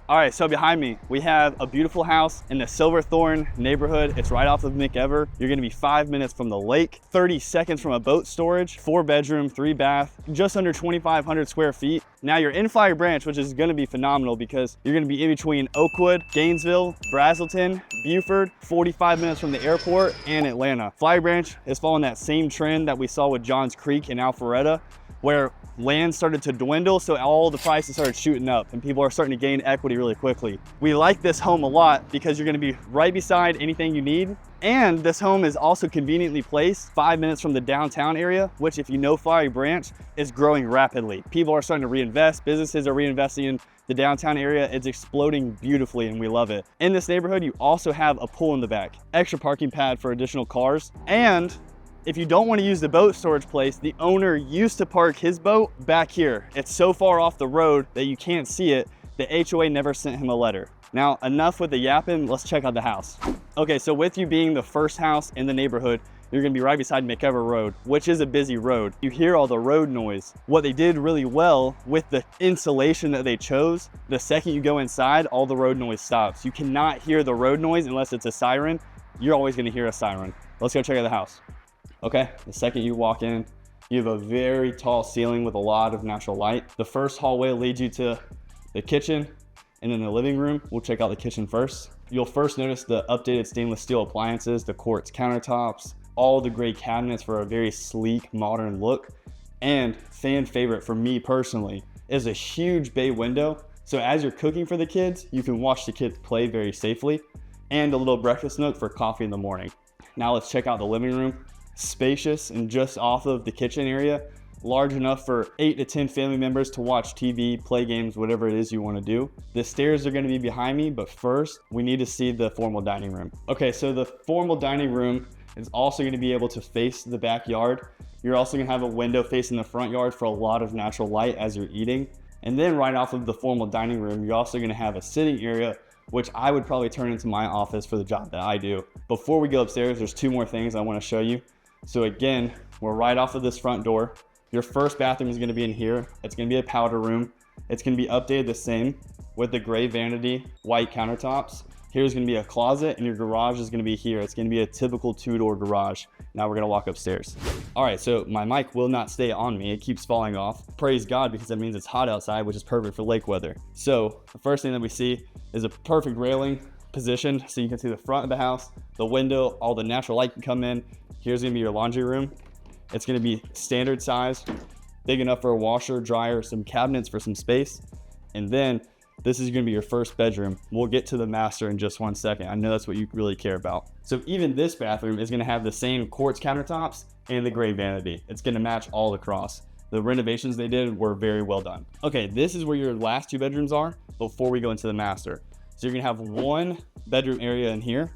All right, so behind me, we have a beautiful house in the Silverthorn neighborhood. It's right off of McEver. You're gonna be 5 minutes from the lake, 30 seconds from a boat storage, 4-bedroom, 3-bath, just under 2,500 square feet. Now you're in Flowery Branch, which is gonna be phenomenal because you're gonna be in between Oakwood, Gainesville, Brazelton, Buford, 45 minutes from the airport, and Atlanta. Flowery Branch is following that same trend that we saw with Johns Creek and Alpharetta, where land started to dwindle, so all the prices started shooting up and people are starting to gain equity really quickly. We like this home a lot because you're gonna be right beside anything you need. And this home is also conveniently placed 5 minutes from the downtown area, which, if you know Flowery Branch, is growing rapidly. People are starting to reinvest, businesses are reinvesting in the downtown area. It's exploding beautifully and we love it. In this neighborhood, you also have a pool in the back, extra parking pad for additional cars, and if you don't want to use the boat storage place, the owner used to park his boat back here. It's so far off the road that you can't see it. The HOA never sent him a letter. Now, enough with the yapping, let's check out the house. Okay, so with you being the first house in the neighborhood, you're gonna be right beside McEver Road, which is a busy road. You hear all the road noise. What they did really well with the insulation that they chose, the second you go inside, all the road noise stops. You cannot hear the road noise unless it's a siren. You're always gonna hear a siren. Let's go check out the house. Okay, the second you walk in, you have a very tall ceiling with a lot of natural light. The first hallway leads you to the kitchen and then the living room. We'll check out the kitchen first. You'll first notice the updated stainless steel appliances, the quartz countertops, all the gray cabinets for a very sleek, modern look. And fan favorite for me personally is a huge bay window. So as you're cooking for the kids, you can watch the kids play very safely, and a little breakfast nook for coffee in the morning. Now let's check out the living room. Spacious and just off of the kitchen area, large enough for 8 to 10 family members to watch TV, play games, whatever it is you want to do. The stairs are going to be behind me, but first we need to see the formal dining room. Okay, so the formal dining room is also going to be able to face the backyard. You're also going to have a window facing the front yard for a lot of natural light as you're eating. And then right off of the formal dining room, you're also going to have a sitting area, which I would probably turn into my office for the job that I do. Before we go upstairs, there's 2 more things I want to show you. So again, we're right off of this front door. Your first bathroom is gonna be in here. It's gonna be a powder room. It's gonna be updated the same with the gray vanity, white countertops. Here's gonna be a closet, and your garage is gonna be here. It's gonna be a typical 2-door garage. Now we're gonna walk upstairs. All right, so my mic will not stay on me. It keeps falling off. Praise God, because that means it's hot outside, which is perfect for lake weather. So the first thing that we see is a perfect railing positioned so you can see the front of the house, the window, all the natural light can come in. Here's gonna be your laundry room. It's gonna be standard size, big enough for a washer, dryer, some cabinets for some space. And then this is gonna be your first bedroom. We'll get to the master in just 1 second. I know that's what you really care about. So even this bathroom is gonna have the same quartz countertops and the gray vanity. It's gonna match all across. The renovations they did were very well done. Okay, this is where your last 2 bedrooms are before we go into the master. So you're gonna have 1 bedroom area in here,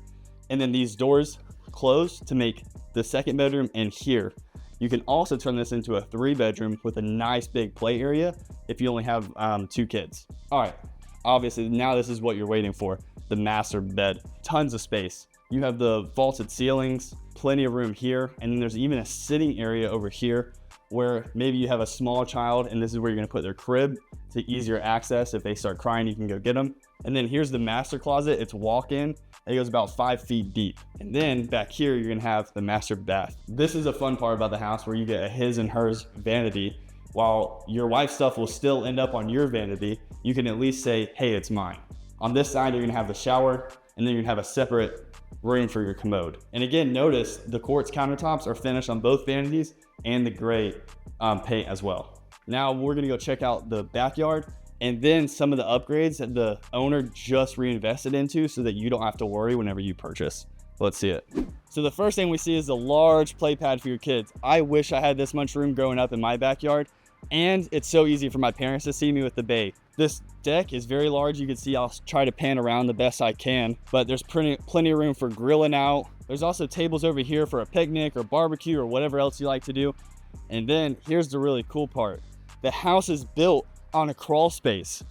and then these doors close to make the second bedroom in here. You can also turn this into a 3-bedroom with a nice big play area if you only have 2 kids. All right, obviously now this is what you're waiting for, the master bed. Tons of space. You have the vaulted ceilings, plenty of room here, and then there's even a sitting area over here where maybe you have a small child and this is where you're gonna put their crib to easier access. If they start crying, you can go get them. And then here's the master closet. It's walk-in. It goes about 5 feet deep. And then back here, you're gonna have the master bath. This is a fun part about the house where you get a his and hers vanity. While your wife's stuff will still end up on your vanity, you can at least say, hey, it's mine. On this side, you're gonna have the shower, and then you're gonna have a separate room for your commode. And again, notice the quartz countertops are finished on both vanities and the gray paint as well. Now we're gonna go check out the backyard and then some of the upgrades that the owner just reinvested into so that you don't have to worry whenever you purchase. Let's see it. So the first thing we see is a large play pad for your kids. I wish I had this much room growing up in my backyard, and it's so easy for my parents to see me with the bay. This deck is very large. You can see I'll try to pan around the best I can, but there's plenty of room for grilling out. There's also tables over here for a picnic or barbecue or whatever else you like to do. And then here's the really cool part. The house is built on a crawl space.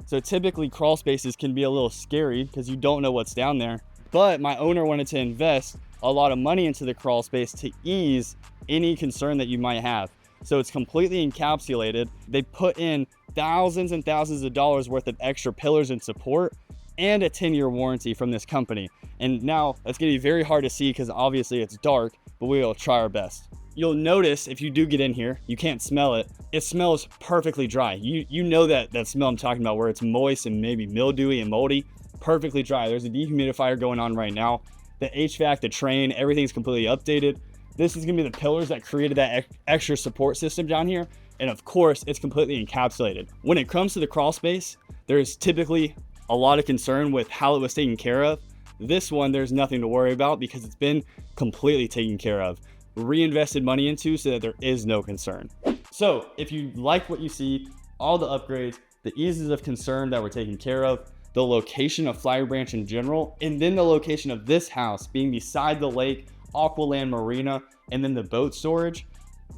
So typically crawl spaces can be a little scary because you don't know what's down there. But my owner wanted to invest a lot of money into the crawl space to ease any concern that you might have. So it's completely encapsulated. They put in thousands and thousands of dollars worth of extra pillars and support and a 10-year warranty from this company. And now it's gonna be very hard to see because obviously it's dark, but we will try our best. You'll notice if you do get in here, you can't smell it. It smells perfectly dry. You know that smell I'm talking about, where it's moist and maybe mildewy and moldy, perfectly dry. There's a dehumidifier going on right now. The HVAC, the train, everything's completely updated. This is gonna be the pillars that created that extra support system down here. And of course, it's completely encapsulated. When it comes to the crawl space, there's typically a lot of concern with how it was taken care of. This one, there's nothing to worry about because it's been completely taken care of, reinvested money into, so that there is no concern. So if you like what you see, all the upgrades, the eases of concern that were taken care of, the location of Flowery Branch in general, and then the location of this house being beside the lake, Aqualand Marina, and then the boat storage,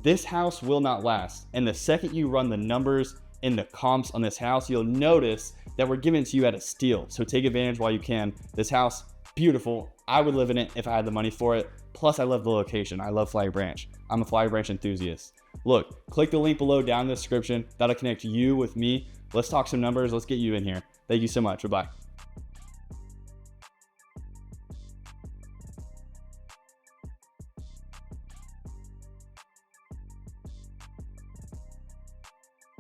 this house will not last. And the second you run the numbers and the comps on this house, you'll notice that we're giving it to you at a steal. So take advantage while you can. This house, beautiful. I would live in it if I had the money for it. Plus, I love the location. I love Flowery Branch. I'm a Flowery Branch enthusiast. Look, click the link below down in the description. That'll connect you with me. Let's talk some numbers. Let's get you in here. Thank you so much. Bye-bye.